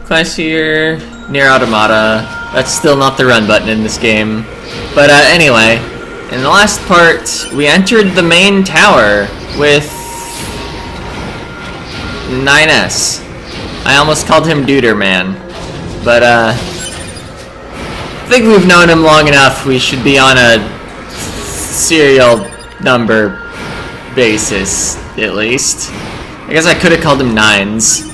class here, NieR Automata. That's still not the run button in this game. But anyway, in the last part, we entered the main tower with NieR. I almost called him Duder Man. But I think we've known him long enough. We should be on a serial number basis, at least. I guess I could have called him Nines.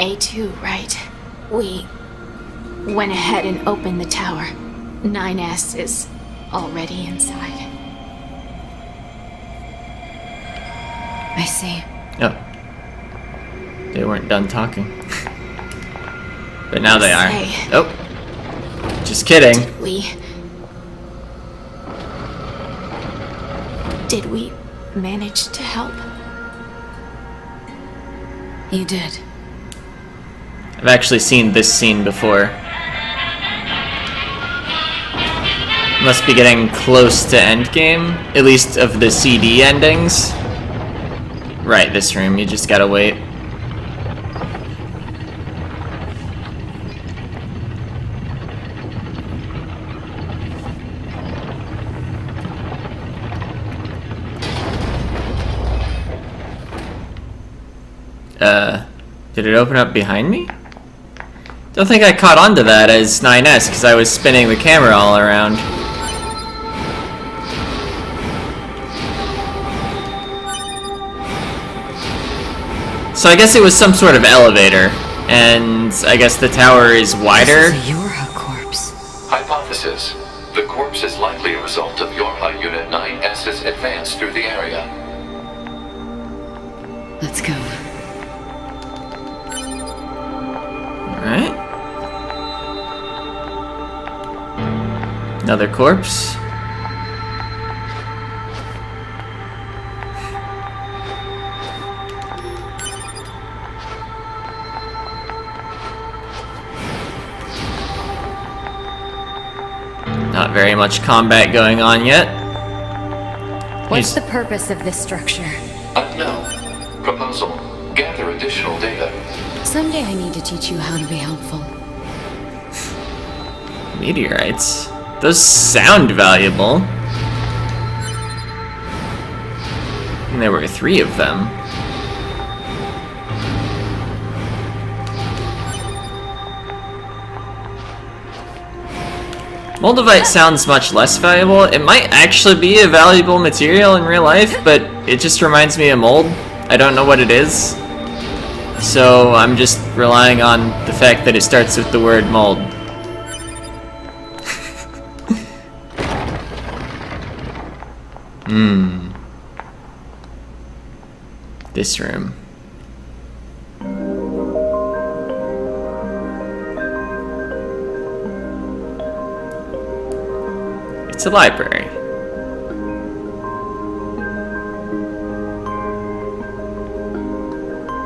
A2, right? We went ahead and opened the tower. 9S is already inside. I see. Oh. They weren't done talking. But now they are. Oh. Just kidding. Did we manage to help? You did. I've actually seen this scene before. Must be getting close to endgame, at least of the CD endings. Right, this room, you just gotta wait. Did it open up behind me? Don't think I caught on to that as 9S because I was spinning the camera all around. So I guess it was some sort of elevator, and I guess the tower is wider. This is a Yorha corpse. Hypothesis. The corpse is likely a result of Yorha Unit 9S's advance through the area. Let's go. Alright. Another corpse. Not very much combat going on yet. What's the purpose of this structure? Unknown. Proposal. Gather additional data. Someday I need to teach you how to be helpful. Meteorites? Those sound valuable. And there were 3 of them. Moldavite sounds much less valuable. It might actually be a valuable material in real life, but it just reminds me of mold. I don't know what it is. So I'm just relying on the fact that it starts with the word mold. This room. It's a library.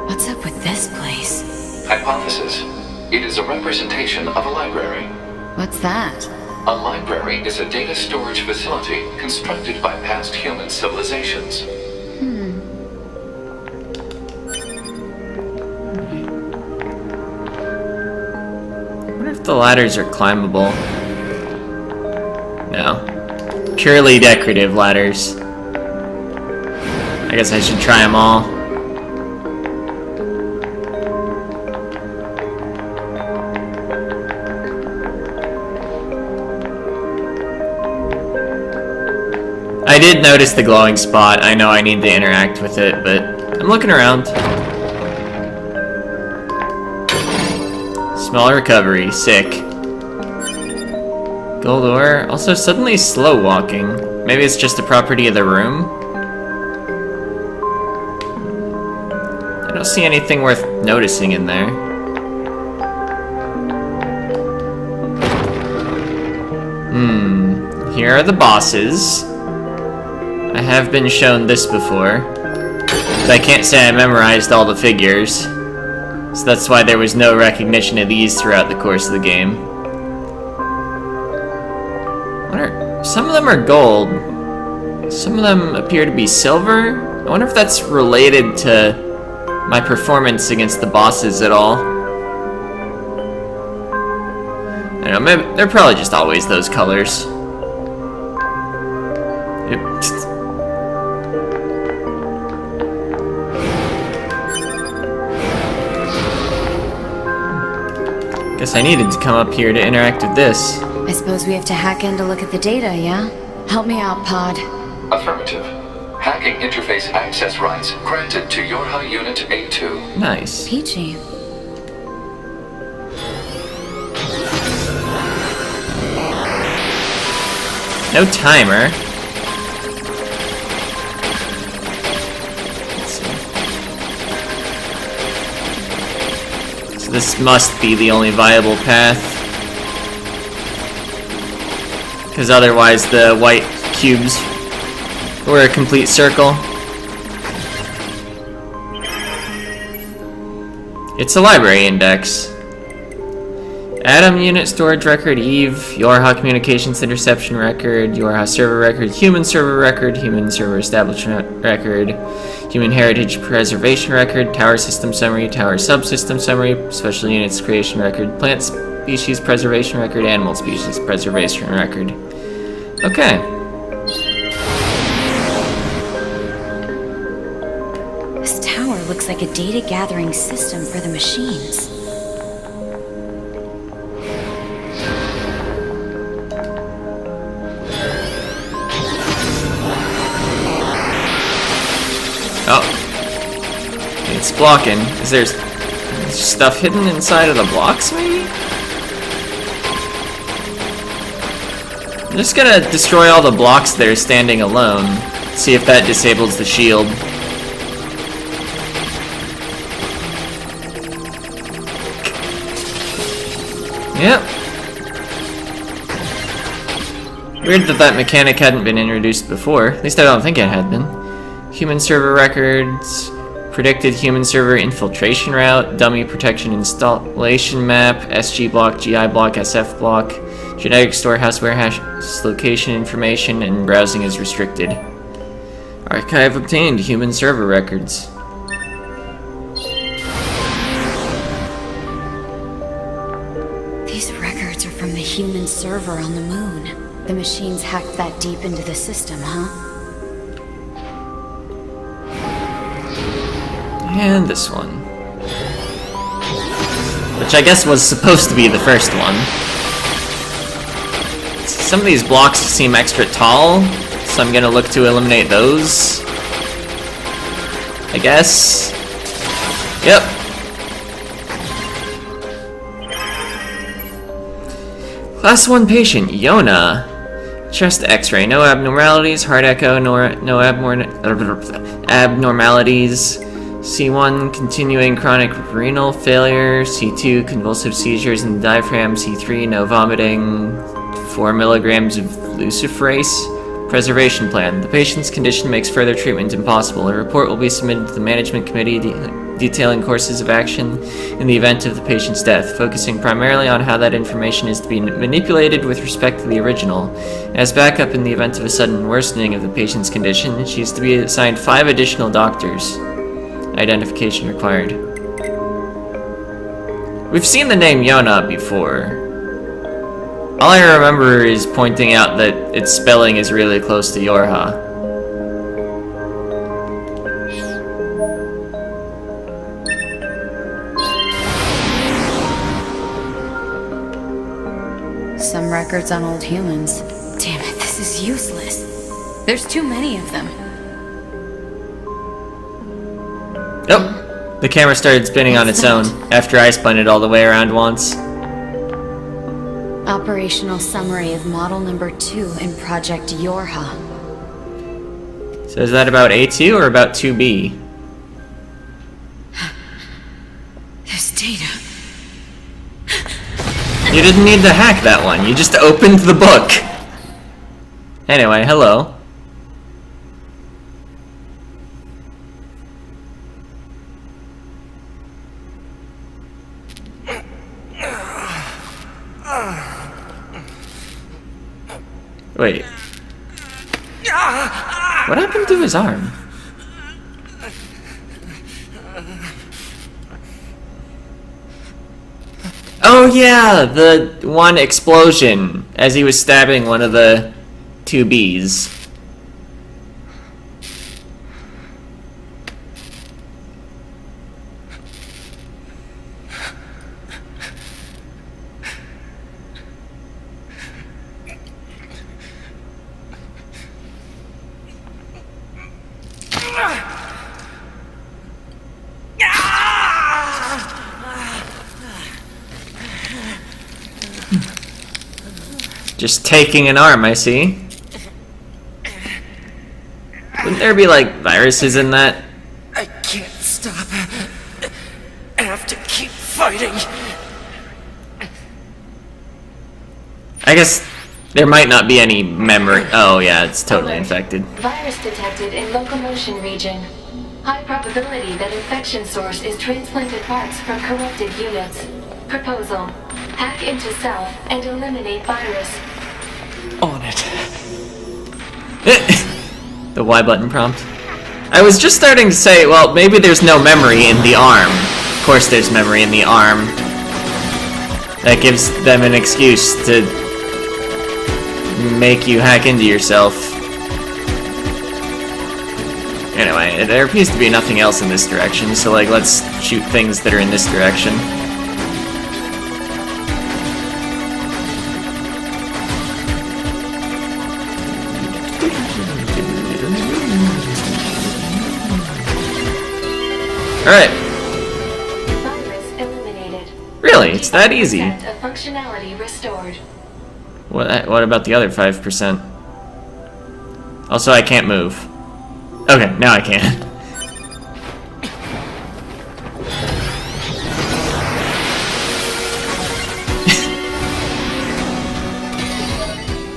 What's up with this place? Hypothesis. It is a representation of a library. What's that? A library is a data storage facility constructed by past human civilizations. I wonder if the ladders are climbable. No. Purely decorative ladders. I guess I should try them all. I did notice the glowing spot. I know I need to interact with it, but I'm looking around. Small recovery. Sick. Gold ore. Also suddenly slow walking. Maybe it's just a property of the room? I don't see anything worth noticing in there. Here are the bosses. I have been shown this before, but I can't say I memorized all the figures, so that's why there was no recognition of these throughout the course of the game. Some of them are gold. Some of them appear to be silver. I wonder if that's related to my performance against the bosses at all. I don't know, maybe they're probably just always those colors. Yep. Guess I needed to come up here to interact with this. I suppose we have to hack in to look at the data, yeah? Help me out, Pod. Affirmative. Hacking interface access rights granted to your high unit A2. Nice. Peachy. No timer. Let's see. So this must be the only viable path. Because otherwise the white cubes were a complete circle. It's a library index. Atom unit storage record, Eve, Yorha communications interception record, Yorha server record, human server establishment record, human heritage preservation record, tower system summary, tower subsystem summary, special units creation record, plant species preservation record, animal species preservation record. Okay. This tower looks like a data gathering system for the machines. Oh. It's blocking. Is there stuff hidden inside of the blocks, maybe? I'm just gonna destroy all the blocks there standing alone. See if that disables the shield. Yep. Weird that that mechanic hadn't been introduced before. At least I don't think it had been. Human server records, predicted human server infiltration route, dummy protection installation map, SG block, GI block, SF block, genetic storehouse warehouse location information, and browsing is restricted. Archive obtained, human server records. These records are from the human server on the moon. The machines hacked that deep into the system, huh? And this one. Which I guess was supposed to be the first one. Some of these blocks seem extra tall, so I'm gonna look to eliminate those. I guess. Yep. Class 1 patient, Yona. Chest x-ray, no abnormalities. Heart echo, no abnormalities. C1, continuing chronic renal failure. C2, convulsive seizures in the diaphragm. C3, no vomiting. 4 milligrams of luciferase. Preservation plan. The patient's condition makes further treatment impossible. A report will be submitted to the management committee detailing courses of action in the event of the patient's death, focusing primarily on how that information is to be manipulated with respect to the original. As backup in the event of a sudden worsening of the patient's condition, she is to be assigned 5 additional doctors. Identification required. We've seen the name Yona before. All I remember is pointing out that its spelling is really close to Yorha. Some records on old humans. Damn it, this is useless. There's too many of them. Oh, the camera started spinning on its own after I spun it all the way around once. Operational summary of model number 2 in Project Yorha. So is that about A2 or about 2B? There's data. You didn't need to hack that one, you just opened the book. Anyway, hello. Wait. What happened to his arm? Oh yeah, the one explosion as he was stabbing one of the two bees. Just taking an arm, I see. Wouldn't there be, like, viruses in that? I can't stop. I have to keep fighting. I guess there might not be any memory. Oh, yeah, it's totally infected. Virus detected in locomotion region. High probability that infection source is transplanted parts from corrupted units. Proposal: hack into self and eliminate virus. On it. The Y button prompt. I was just starting to say, well, maybe there's no memory in the arm. Of course there's memory in the arm. That gives them an excuse to make you hack into yourself. Anyway, there appears to be nothing else in this direction, so like, let's shoot things that are in this direction. Alright. Virus eliminated. Really? It's that easy. 5% of functionality restored. What about the other 5%? Also, I can't move. Okay, now I can.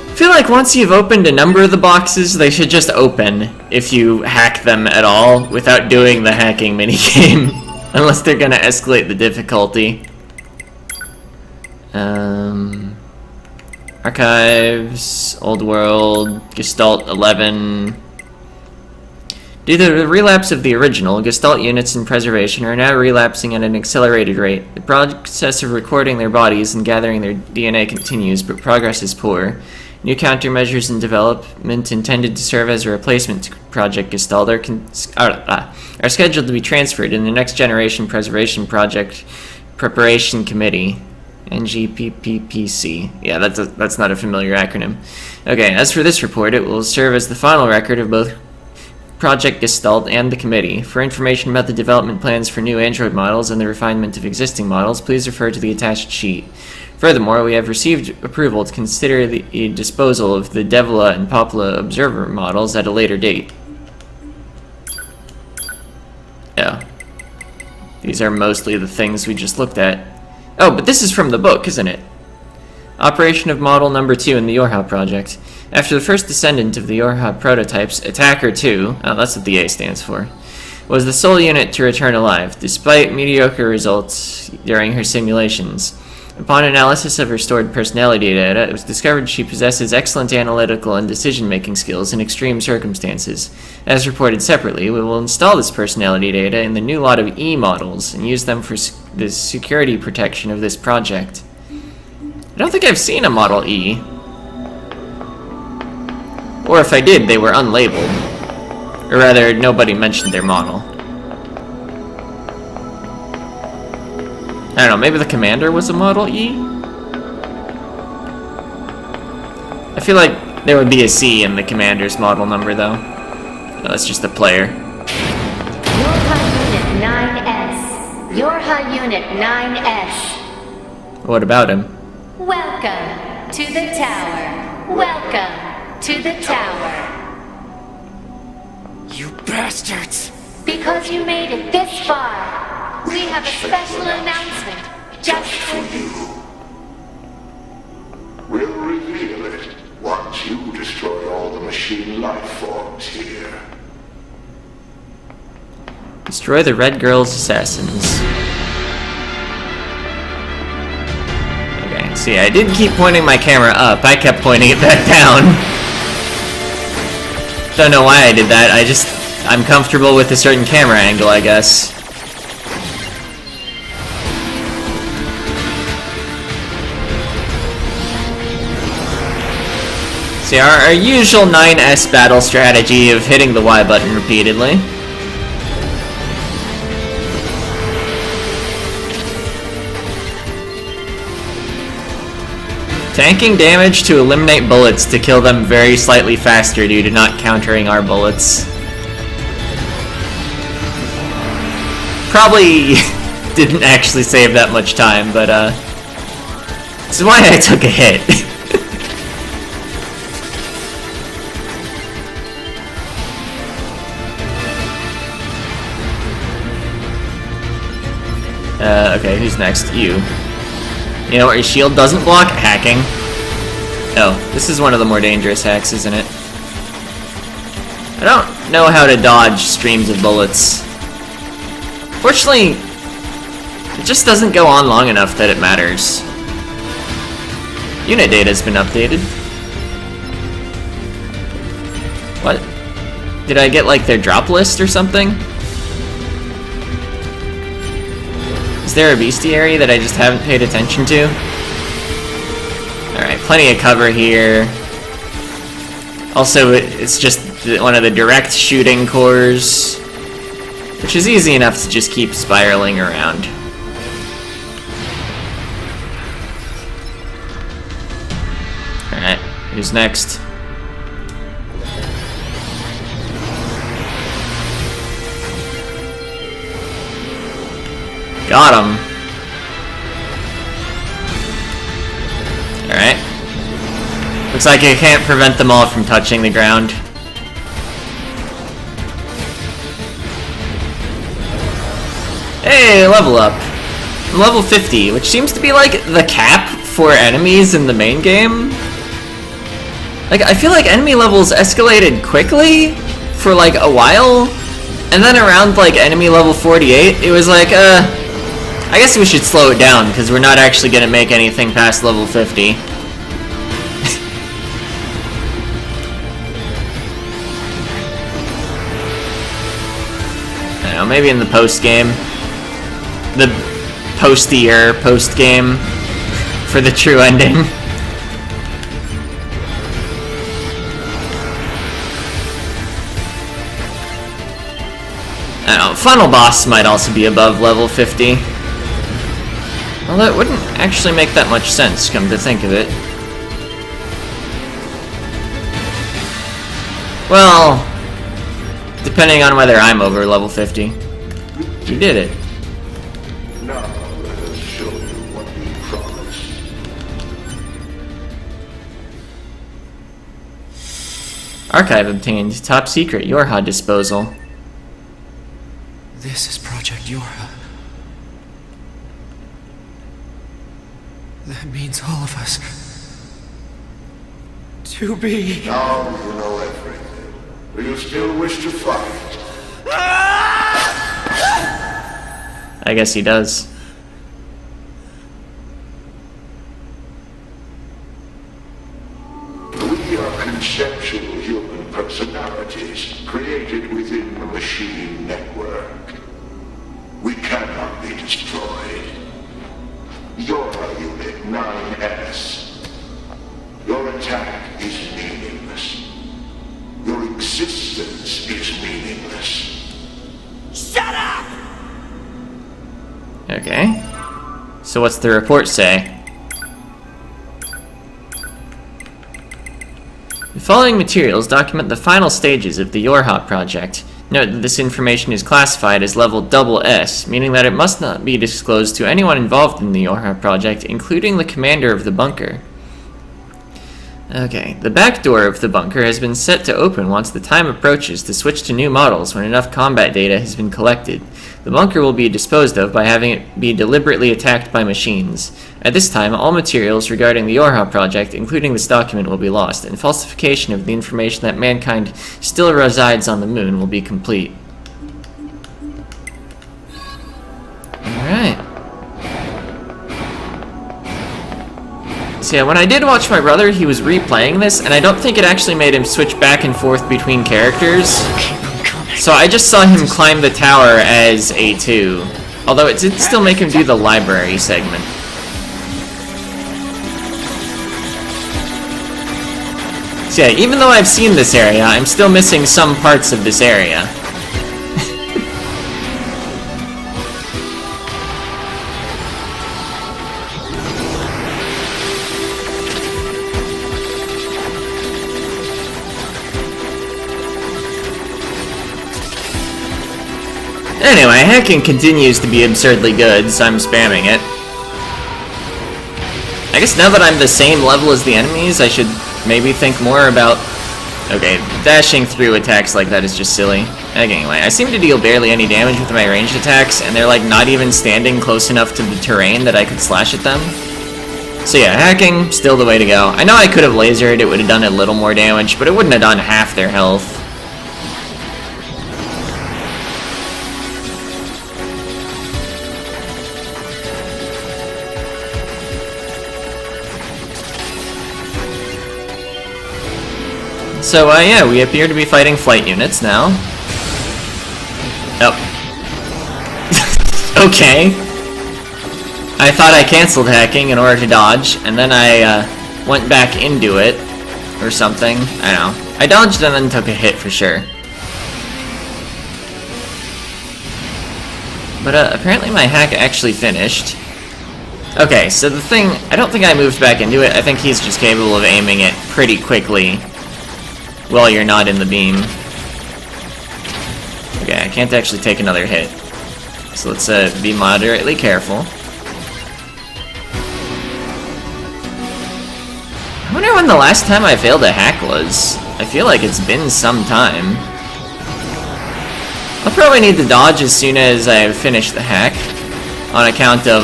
I feel like once you've opened a number of the boxes, they should just open if you hack them at all without doing the hacking minigame. Unless they're gonna escalate the difficulty. Archives, Old World, Gestalt 11. Due to the relapse of the original, Gestalt units in preservation are now relapsing at an accelerated rate. The process of recording their bodies and gathering their DNA continues, but progress is poor. New countermeasures in development intended to serve as a replacement to Project Gestalt are scheduled to be transferred in the Next Generation Preservation Project Preparation Committee. NGPPPC. Yeah, that's not a familiar acronym. Okay, as for this report, it will serve as the final record of both Project Gestalt and the committee. For information about the development plans for new Android models and the refinement of existing models, please refer to the attached sheet. Furthermore, we have received approval to consider the disposal of the Devla and Popla Observer models at a later date. Yeah. These are mostly the things we just looked at. Oh, but this is from the book, isn't it? Operation of Model Number 2 in the Yorha project. After the first descendant of the Yorha prototypes, Attacker 2, oh, that's what the A stands for, was the sole unit to return alive, despite mediocre results during her simulations. Upon analysis of her stored personality data, it was discovered she possesses excellent analytical and decision-making skills in extreme circumstances. As reported separately, we will install this personality data in the new lot of E models and use them for the security protection of this project. I don't think I've seen a Model E. Or if I did, they were unlabeled. Or rather, nobody mentioned their model. I don't know, maybe the commander was a Model E? I feel like there would be a C in the commander's model number, though. Oh, that's just a player. Yorha Unit 9S. Yorha Unit 9S. What about him? Welcome to the tower. Welcome to the tower. You bastards! Because you made it this far, we have a special announcement just for you. We'll reveal it once you destroy all the machine life forms here. Destroy the Red Girl's assassins. Okay, See, I did keep pointing my camera up. I kept pointing it back down. Don't know why I did that. I'm comfortable with a certain camera angle, I guess. See, our usual 9S battle strategy of hitting the Y button repeatedly. Tanking damage to eliminate bullets to kill them very slightly faster due to not countering our bullets. Probably didn't actually save that much time, but this is why I took a hit. Okay, who's next? You. You know what, your shield doesn't block? Hacking. Oh, this is one of the more dangerous hacks, isn't it? I don't know how to dodge streams of bullets. Fortunately, it just doesn't go on long enough that it matters. Unit data's been updated. What? Did I get, like, their drop list or something? Is there a bestiary that I just haven't paid attention to? Alright, plenty of cover here. Also, it's just one of the direct shooting cores, which is easy enough to just keep spiraling around. Alright, who's next? Got him. Alright. Looks like I can't prevent them all from touching the ground. Hey, level up. I'm level 50, which seems to be like the cap for enemies in the main game. Like, I feel like enemy levels escalated quickly for like a while, and then around like enemy level 48, it was like, I guess we should slow it down, because we're not actually going to make anything past level 50. I don't know, maybe in the post-game. The post-game for the true ending. I don't know, Funnel Boss might also be above level 50. Well, that wouldn't actually make that much sense, come to think of it. Well, depending on whether I'm over level 50. You did it. Now let us show you what we promised. Archive obtained. Top secret. Yorha disposal. This is Project Yorha. That means all of us. To be... Now you know everything. Do you still wish to fight? I guess he does. We are conceptual human personalities created within the machine network. We cannot be destroyed. You're Unit 9S. Your attack is meaningless. Your existence is meaningless. Shut up! Okay. So what's the report say? The following materials document the final stages of the Yorha project. Note that this information is classified as level SS, meaning that it must not be disclosed to anyone involved in the Yorha project, including the commander of the bunker. Okay, the back door of the bunker has been set to open once the time approaches to switch to new models when enough combat data has been collected. The bunker will be disposed of by having it be deliberately attacked by machines. At this time, all materials regarding the Yorha project, including this document, will be lost, and falsification of the information that mankind still resides on the moon will be complete. Alright. So yeah, when I did watch my brother, he was replaying this, and I don't think it actually made him switch back and forth between characters. So I just saw him climb the tower as A2, although it did still make him do the library segment. So yeah, even though I've seen this area, I'm still missing some parts of this area. Anyway, hacking continues to be absurdly good, so I'm spamming it. I guess now that I'm the same level as the enemies, I should maybe think more about... Okay, dashing through attacks like that is just silly. Anyway, I seem to deal barely any damage with my ranged attacks, and they're like not even standing close enough to the terrain that I could slash at them. So yeah, hacking, still the way to go. I know I could have lasered, it would have done a little more damage, but it wouldn't have done half their health. So, yeah, we appear to be fighting flight units now. Oh. Okay. I thought I canceled hacking in order to dodge, and then I went back into it, or something. I don't know. I dodged and then took a hit for sure. But apparently my hack actually finished. Okay, so the thing, I don't think I moved back into it. I think he's just capable of aiming it pretty quickly while you're not in the beam. Okay, I can't actually take another hit. So let's be moderately careful. I wonder when the last time I failed a hack was. I feel like it's been some time. I'll probably need to dodge as soon as I finish the hack, on account of,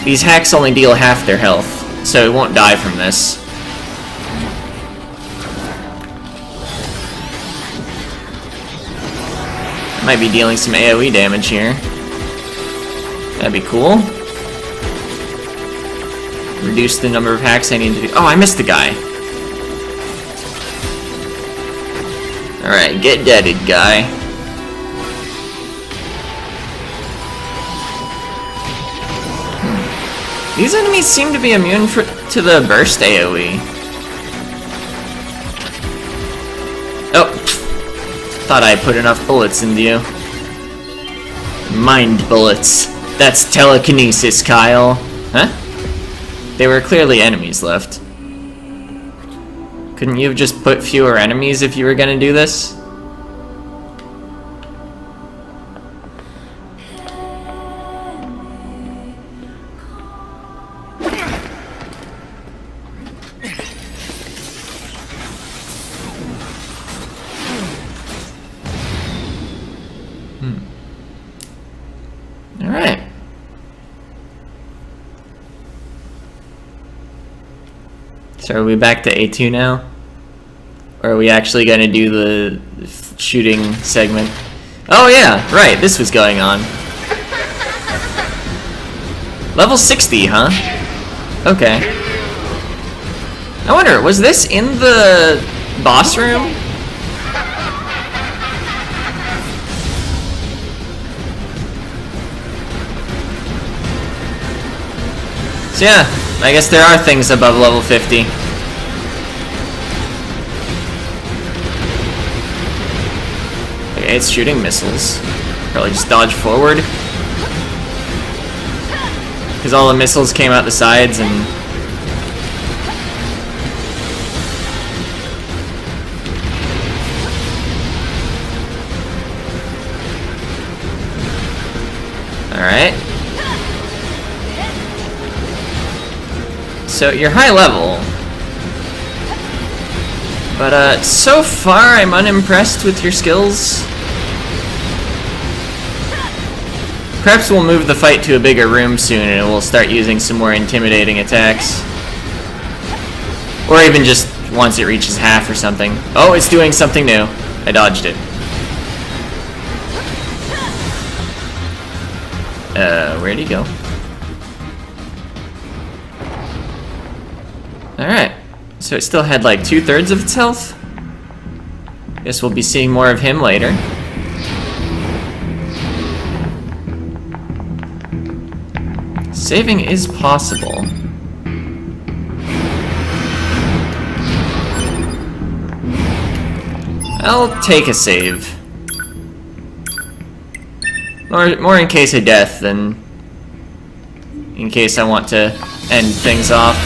these hacks only deal half their health, so it won't die from this. Might be dealing some AoE damage here. That'd be cool. Reduce the number of hacks I need to do. Oh, I missed the guy. Alright, get deaded, guy. These enemies seem to be immune to the burst AoE. Oh. Thought I put enough bullets into you. Mind bullets. That's telekinesis, Kyle. Huh? There were clearly enemies left. Couldn't you have just put fewer enemies if you were gonna do this? Alright. So are we back to A2 now? Or are we actually going to do the shooting segment? Oh yeah, right, this was going on. Level 60, huh? Okay. I wonder, was this in the boss room? So yeah, I guess there are things above level 50. Okay, it's shooting missiles. Probably just dodge forward. Because all the missiles came out the sides and... Alright. So you're high level, but so far I'm unimpressed with your skills. Perhaps we'll move the fight to a bigger room soon and we'll start using some more intimidating attacks. Or even just once it reaches half or something. Oh, it's doing something new. I dodged it. Where'd he go? Alright. So it still had like 2/3 of its health. Guess we'll be seeing more of him later. Saving is possible. I'll take a save. More in case of death than in case I want to end things off.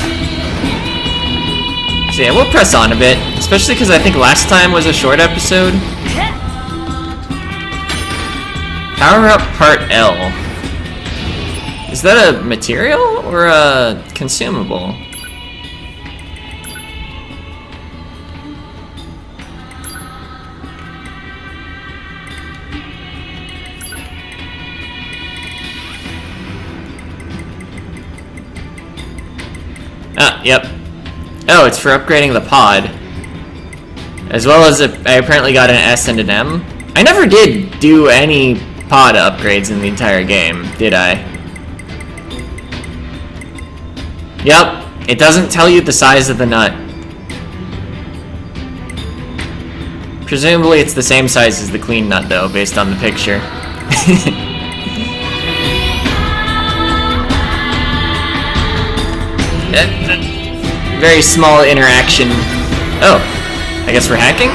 So yeah, we'll press on a bit, especially because I think last time was a short episode. Power up part L. Is that a material or a consumable? Ah, yep. Oh, it's for upgrading the pod. As well as I apparently got an S and an M. I never did do any pod upgrades in the entire game, did I? Yep, it doesn't tell you the size of the nut. Presumably it's the same size as the clean nut though, based on the picture. Very small interaction. Oh, I guess we're hacking?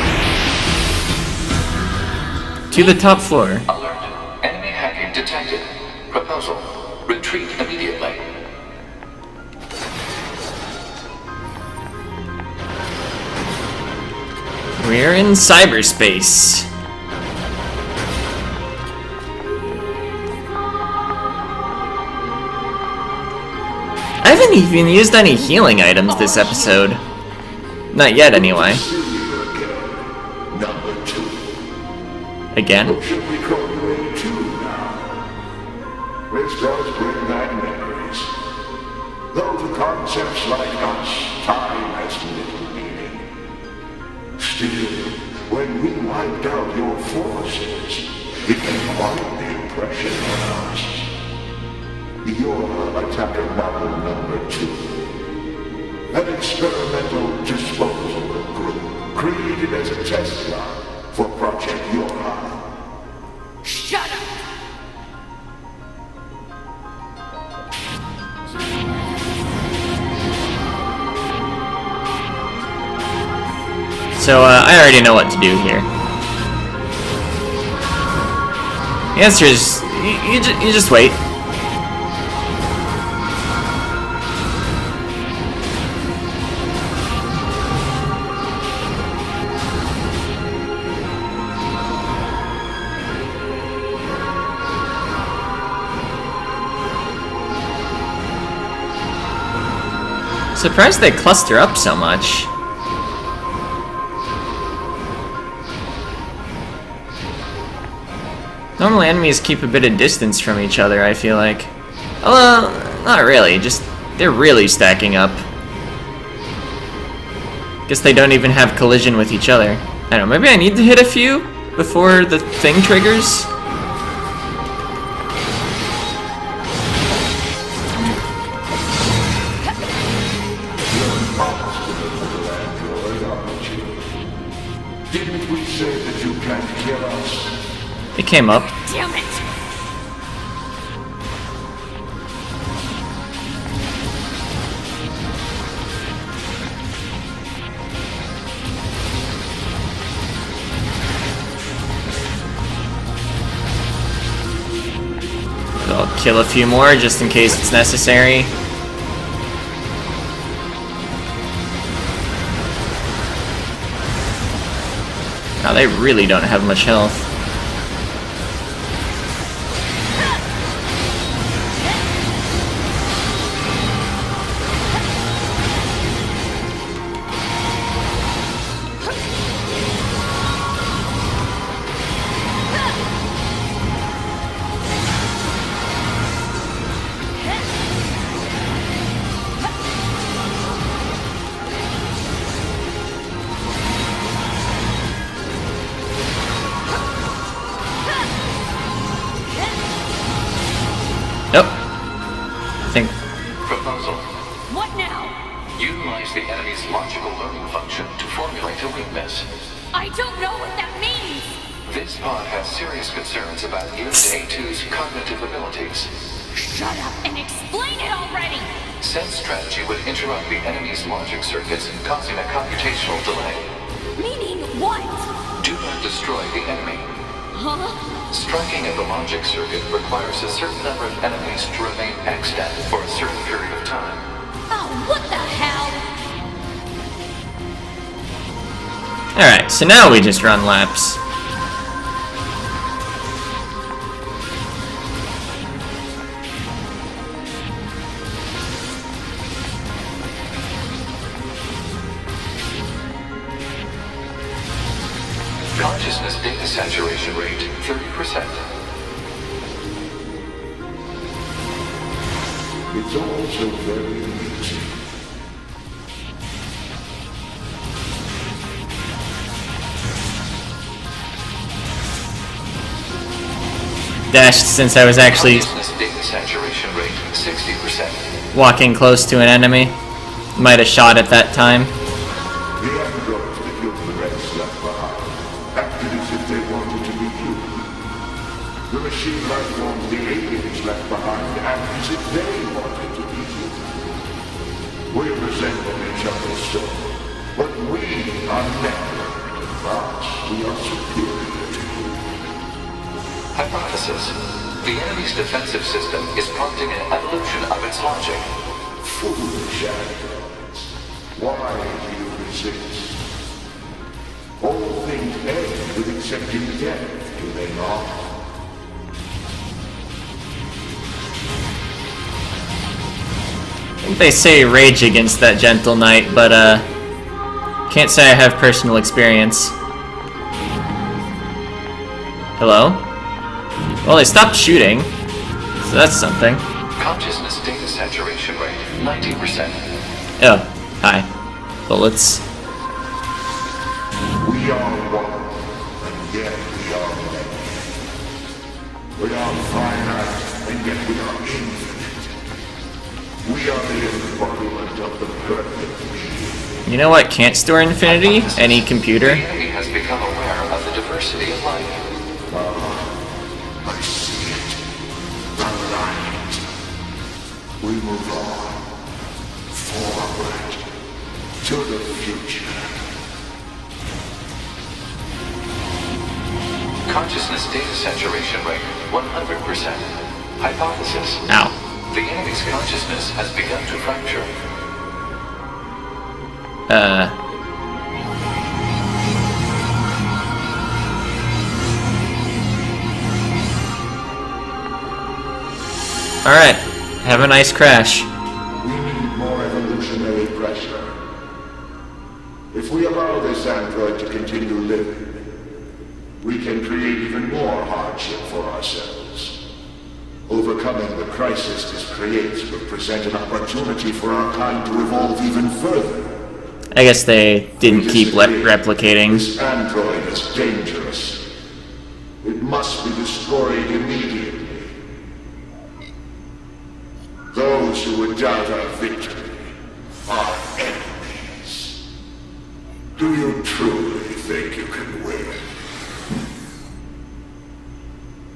To the top floor. Alert. Enemy hacking detected. Proposal. Retreat immediately. We're in cyberspace. I haven't even used any healing items this episode. Not yet, anyway. Number 2. Again? What should we call you A2 now? This does bring back memories. Though to concepts like us, time has little meaning. Still, when we wiped out your forces, it made quite the impression on us. You're attacker model number 2. An experimental disposal group created as a test lab for Project Yorha. Shut up! So, I already know what to do here. The answer is, you just wait. Surprised they cluster up so much. Normally enemies keep a bit of distance from each other, I feel like. Although, not really, just they're really stacking up. Guess they don't even have collision with each other. I don't know, maybe I need to hit a few before the thing triggers? Didn't we say that you can't kill us? It came up. Damn it! I'll kill a few more just in case it's necessary. Now they really don't have much health. function to formulate a weakness. I don't know what that means! This pod has serious concerns about Unit A2's cognitive abilities. Shut up and explain it already! Sense strategy would interrupt the enemy's logic circuits, causing a computational delay. Meaning what? Do not destroy the enemy. Huh? Striking at the logic circuit requires a certain number of enemies to remain extant for a certain period of time. Oh, what the hell? Alright, so now we just run laps. Consciousness data saturation rate 30%. It's also very amusing. Dashed since I was actually Consciousness data saturation rate 60%. walking close to an enemy. Might have shot at that time. The androids that human race left behind acted as if they wanted to be human. The machine life forms the aliens left behind acted as if they wanted to be human. We resemble each other so, but we are never advanced. We are superior to you. Hypothesis. The enemy's defensive system is prompting an evolution of its logic. Foolish androids. Why do you resist? All things end with accepting death, do they not? I think they say rage against that gentle knight, but can't say I have personal experience. Hello? Well, they stopped shooting, so that's something. Consciousness data saturation rate 90%. Oh, hi. Bullets. We are one, and yet we are many. We are finite, and yet we are infinite. We are the embodiment of the perfect being. You know what can't store infinity? Any computer. The enemy has become aware of the diversity of life. I see it. The light. We move on. Forward. To the future. Consciousness data saturation rate 100%. Hypothesis. Ow. The enemy's consciousness has begun to fracture. Alright. Have a nice crash. We need more evolutionary pressure. If we allow this android to continue living, we can create even more hardship for ourselves. Overcoming the crisis this creates will present an opportunity for our kind to evolve even further. I guess they didn't keep replicating. This android is dangerous. It must be destroyed immediately. Those who would doubt our victory are enemies. Do you truly think you can win?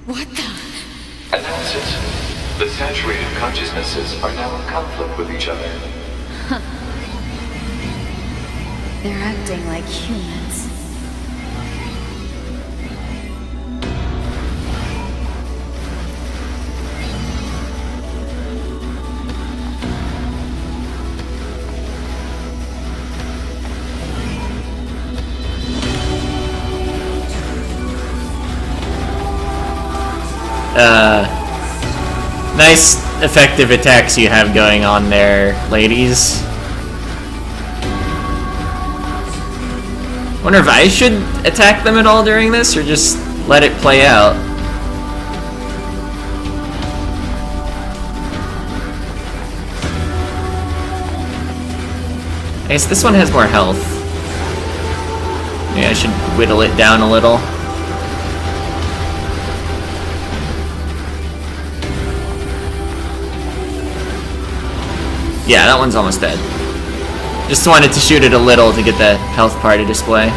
What the? Analysis. The saturated consciousnesses are now in conflict with each other. They're acting like humans. Nice effective attacks you have going on there, ladies. Wonder if I should attack them at all during this, or just let it play out. I guess this one has more health. Maybe I should whittle it down a little. Yeah, that one's almost dead. Just wanted to shoot it a little to get the health bar to display.